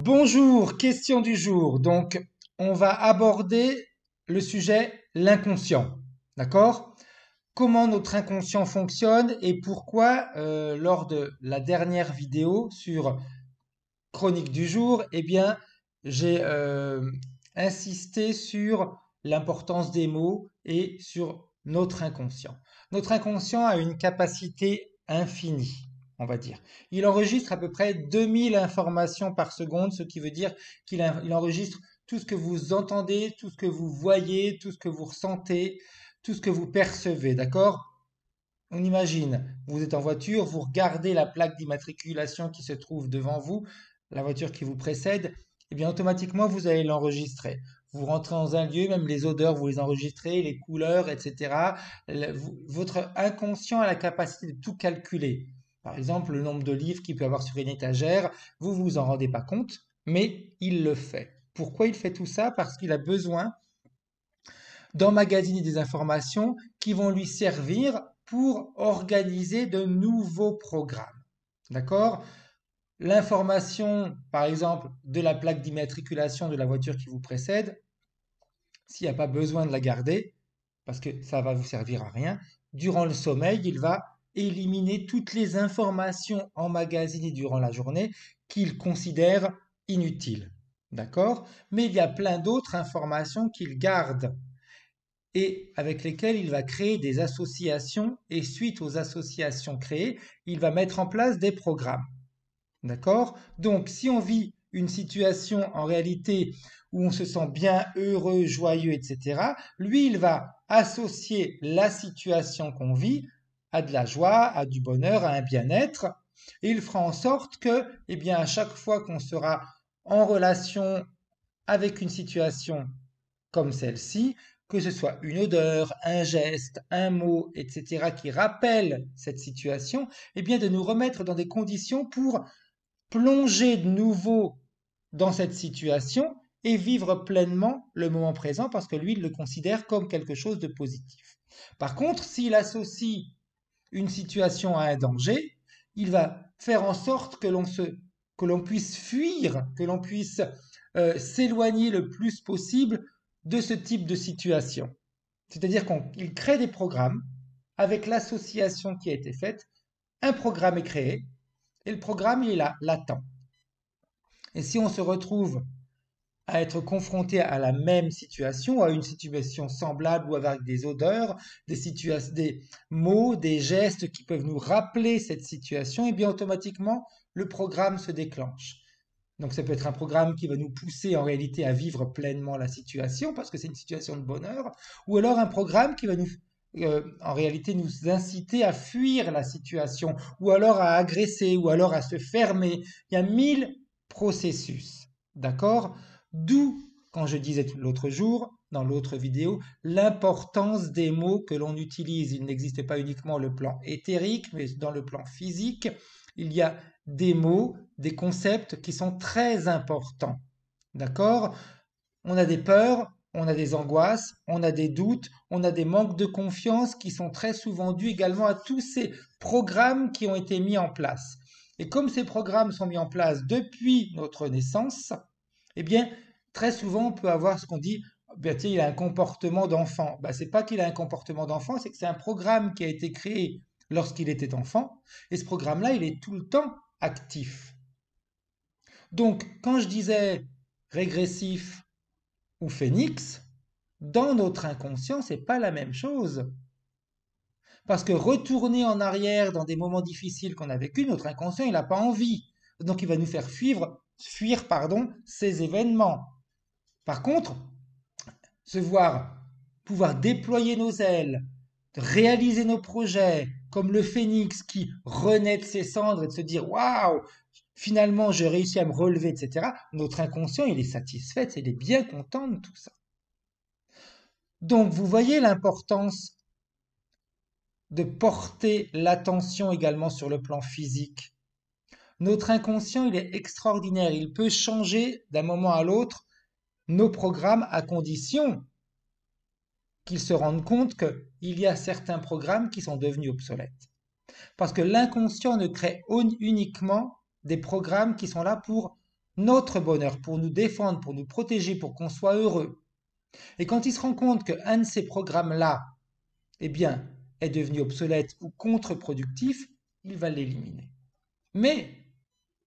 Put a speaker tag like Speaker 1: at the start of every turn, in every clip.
Speaker 1: Bonjour, question du jour. Donc, on va aborder le sujet l'inconscient. D'accord? Comment notre inconscient fonctionne et pourquoi, lors de la dernière vidéo sur chronique du jour, eh bien, j'ai insisté sur l'importance des mots et sur notre inconscient. Notre inconscient a une capacité infinie, on va dire. Il enregistre à peu près 2000 informations par seconde, ce qui veut dire qu'il enregistre tout ce que vous entendez, tout ce que vous voyez, tout ce que vous ressentez, tout ce que vous percevez, d'accord? On imagine, vous êtes en voiture, vous regardez la plaque d'immatriculation qui se trouve devant vous, la voiture qui vous précède, et bien automatiquement vous allez l'enregistrer. Vous rentrez dans un lieu, même les odeurs, vous les enregistrez, les couleurs, etc. Votre inconscient a la capacité de tout calculer. Par exemple, le nombre de livres qu'il peut avoir sur une étagère, vous vous en rendez pas compte, mais il le fait. Pourquoi il fait tout ça? Parce qu'il a besoin d'emmagasiner des informations qui vont lui servir pour organiser de nouveaux programmes. D'accord? L'information, par exemple, de la plaque d'immatriculation de la voiture qui vous précède, s'il n'y a pas besoin de la garder, parce que ça va vous servir à rien, durant le sommeil, il va éliminer toutes les informations emmagasinées durant la journée qu'il considère inutiles. D'accord? Mais il y a plein d'autres informations qu'il garde et avec lesquels il va créer des associations et suite aux associations créées, il va mettre en place des programmes. D'accord? Donc, si on vit une situation en réalité où on se sent bien heureux, joyeux, etc., lui, il va associer la situation qu'on vit à de la joie, à du bonheur, à un bien-être, et il fera en sorte que, eh bien, à chaque fois qu'on sera en relation avec une situation comme celle-ci, que ce soit une odeur, un geste, un mot, etc., qui rappelle cette situation, eh bien de nous remettre dans des conditions pour plonger de nouveau dans cette situation et vivre pleinement le moment présent parce que lui, il le considère comme quelque chose de positif. Par contre, s'il associe une situation à un danger, il va faire en sorte que l'on puisse fuir, que l'on puisse s'éloigner le plus possible de ce type de situation. C'est-à-dire qu'il crée des programmes avec l'association qui a été faite, un programme est créé et le programme il est là, latent. Et si on se retrouve à être confronté à la même situation, à une situation semblable ou avec des odeurs, des mots, des gestes qui peuvent nous rappeler cette situation, et bien automatiquement, le programme se déclenche. Donc ça peut être un programme qui va nous pousser en réalité à vivre pleinement la situation parce que c'est une situation de bonheur, ou alors un programme qui va en réalité nous inciter à fuir la situation, ou alors à agresser, ou alors à se fermer. Il y a 1000 processus, d'accord? D'où, quand je disais l'autre jour, dans l'autre vidéo, l'importance des mots que l'on utilise. Il n'existe pas uniquement le plan éthérique, mais dans le plan physique, il y a des mots, des concepts qui sont très importants. D'accord? On a des peurs, on a des angoisses, on a des doutes, on a des manques de confiance qui sont très souvent dus également à tous ces programmes qui ont été mis en place. Et comme ces programmes sont mis en place depuis notre naissance, eh bien, très souvent, on peut avoir ce qu'on dit, ben, tiens, il a un comportement d'enfant. Ben, c'est pas qu'il a un comportement d'enfant, c'est que c'est un programme qui a été créé lorsqu'il était enfant. Et ce programme-là, il est tout le temps actif. Donc, quand je disais régressif ou phénix, dans notre inconscient, c'est pas la même chose. Parce que retourner en arrière dans des moments difficiles qu'on a vécu, notre inconscient, il n'a pas envie. Donc, il va nous faire fuir, ces événements. Par contre, pouvoir déployer nos ailes, réaliser nos projets, comme le phénix qui renaît de ses cendres et de se dire waouh, finalement j'ai réussi à me relever, etc. Notre inconscient, il est satisfait, il est bien content de tout ça. Donc vous voyez l'importance de porter l'attention également sur le plan physique. Notre inconscient, il est extraordinaire, il peut changer d'un moment à l'autre nos programmes à condition qu'ils se rendent compte qu'il y a certains programmes qui sont devenus obsolètes. Parce que l'inconscient ne crée uniquement des programmes qui sont là pour notre bonheur, pour nous défendre, pour nous protéger, pour qu'on soit heureux. Et quand il se rend compte qu'un de ces programmes-là, eh bien, est devenu obsolète ou contre-productif, il va l'éliminer. Mais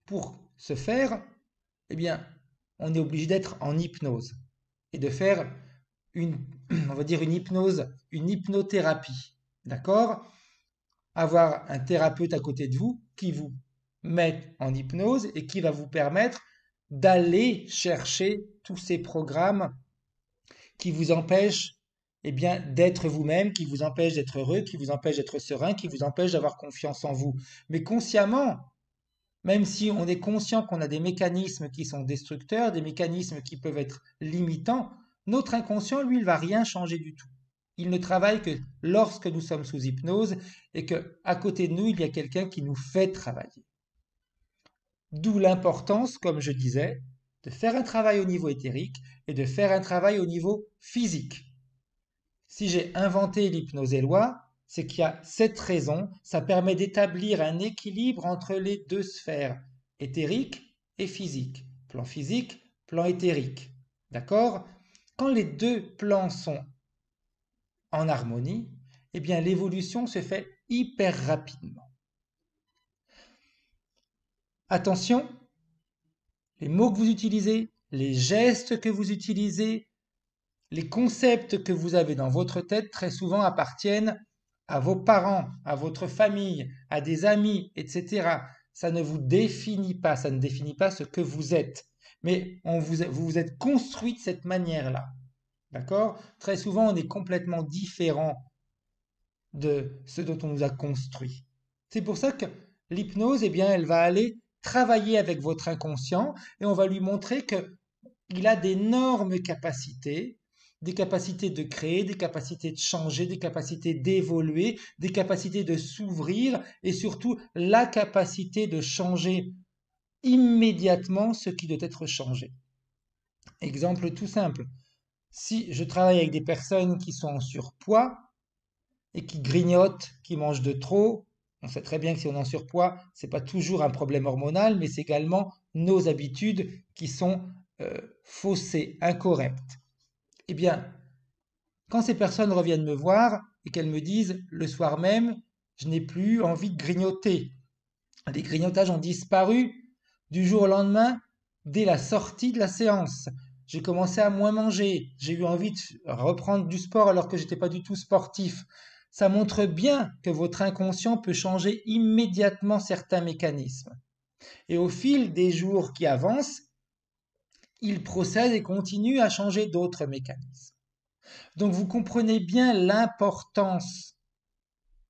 Speaker 1: pour ce faire, eh bien, on est obligé d'être en hypnose et de faire on va dire une hypnose, une hypnothérapie. D'accord? Avoir un thérapeute à côté de vous qui vous met en hypnose et qui va vous permettre d'aller chercher tous ces programmes qui vous empêchent eh bien, d'être vous-même, qui vous empêchent d'être heureux, qui vous empêchent d'être serein, qui vous empêchent d'avoir confiance en vous. Mais consciemment, même si on est conscient qu'on a des mécanismes qui sont destructeurs, des mécanismes qui peuvent être limitants, notre inconscient, lui, il ne va rien changer du tout. Il ne travaille que lorsque nous sommes sous hypnose et qu'à côté de nous, il y a quelqu'un qui nous fait travailler. D'où l'importance, comme je disais, de faire un travail au niveau éthérique et de faire un travail au niveau physique. Si j'ai inventé l'hypnose éloi, c'est qu'il y a cette raison, ça permet d'établir un équilibre entre les deux sphères, éthérique et physique. Plan physique, plan éthérique. D'accord? Quand les deux plans sont en harmonie, eh bien l'évolution se fait hyper rapidement. Attention, les mots que vous utilisez, les gestes que vous utilisez, les concepts que vous avez dans votre tête très souvent appartiennent à vos parents, à votre famille, à des amis, etc. Ça ne vous définit pas, ça ne définit pas ce que vous êtes. Mais vous vous êtes construit de cette manière-là. D'accord? Très souvent, on est complètement différent de ce dont on nous a construit. C'est pour ça que l'hypnose, eh bien, elle va aller travailler avec votre inconscient et on va lui montrer qu'il a d'énormes capacités, des capacités de créer, des capacités de changer, des capacités d'évoluer, des capacités de s'ouvrir et surtout la capacité de changer immédiatement ce qui doit être changé. Exemple tout simple, si je travaille avec des personnes qui sont en surpoids et qui grignotent, qui mangent de trop, on sait très bien que si on est en surpoids, ce n'est pas toujours un problème hormonal, mais c'est également nos habitudes qui sont faussées, incorrectes. Eh bien, quand ces personnes reviennent me voir et qu'elles me disent le soir même, je n'ai plus envie de grignoter, les grignotages ont disparu du jour au lendemain dès la sortie de la séance. J'ai commencé à moins manger, j'ai eu envie de reprendre du sport alors que j'étais pas du tout sportif. Ça montre bien que votre inconscient peut changer immédiatement certains mécanismes. Et au fil des jours qui avancent, il procède et continue à changer d'autres mécanismes. Donc vous comprenez bien l'importance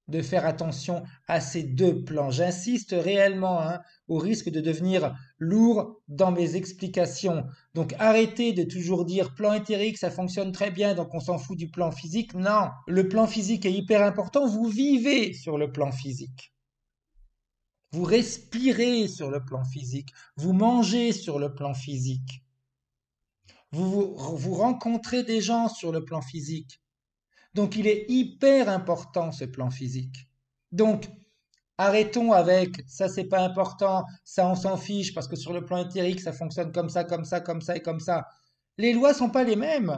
Speaker 1: de faire attention à ces deux plans. J'insiste réellement, au risque de devenir lourd dans mes explications. Donc arrêtez de toujours dire plan éthérique, ça fonctionne très bien, donc on s'en fout du plan physique. Non, le plan physique est hyper important, vous vivez sur le plan physique. Vous respirez sur le plan physique, vous mangez sur le plan physique, vous rencontrez des gens sur le plan physique. Donc il est hyper important ce plan physique. Donc arrêtons avec ça c'est pas important, ça on s'en fiche parce que sur le plan éthérique ça fonctionne comme ça, comme ça, comme ça et comme ça. Les lois sont pas les mêmes.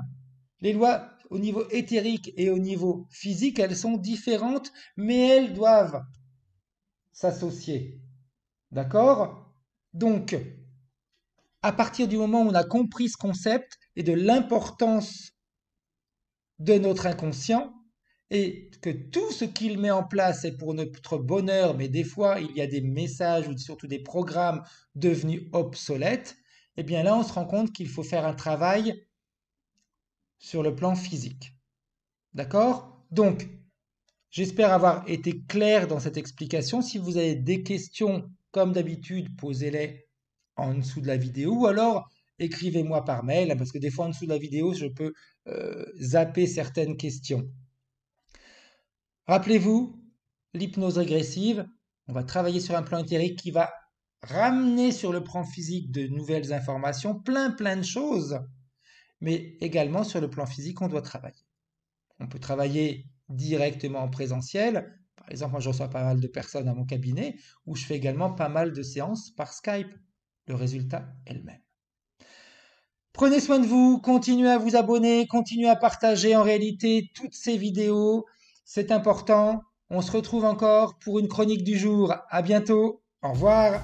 Speaker 1: Les lois au niveau éthérique et au niveau physique, elles sont différentes, mais elles doivent s'associer. D'accord? Donc, à partir du moment où on a compris ce concept et de l'importance de notre inconscient, et que tout ce qu'il met en place est pour notre bonheur, mais des fois il y a des messages ou surtout des programmes devenus obsolètes, et bien là on se rend compte qu'il faut faire un travail sur le plan physique. D'accord? Donc, j'espère avoir été clair dans cette explication. Si vous avez des questions, comme d'habitude, posez-les en dessous de la vidéo ou alors écrivez-moi par mail, parce que des fois en dessous de la vidéo, je peux zapper certaines questions. Rappelez-vous, l'hypnose régressive, on va travailler sur un plan éthérique qui va ramener sur le plan physique de nouvelles informations, plein de choses, mais également sur le plan physique, on doit travailler. On peut travailler directement en présentiel. Par exemple, moi, je reçois pas mal de personnes à mon cabinet où je fais également pas mal de séances par Skype. le résultat est le même. Prenez soin de vous, continuez à vous abonner, continuez à partager en réalité toutes ces vidéos, c'est important. On se retrouve encore pour une chronique du jour. À bientôt, au revoir.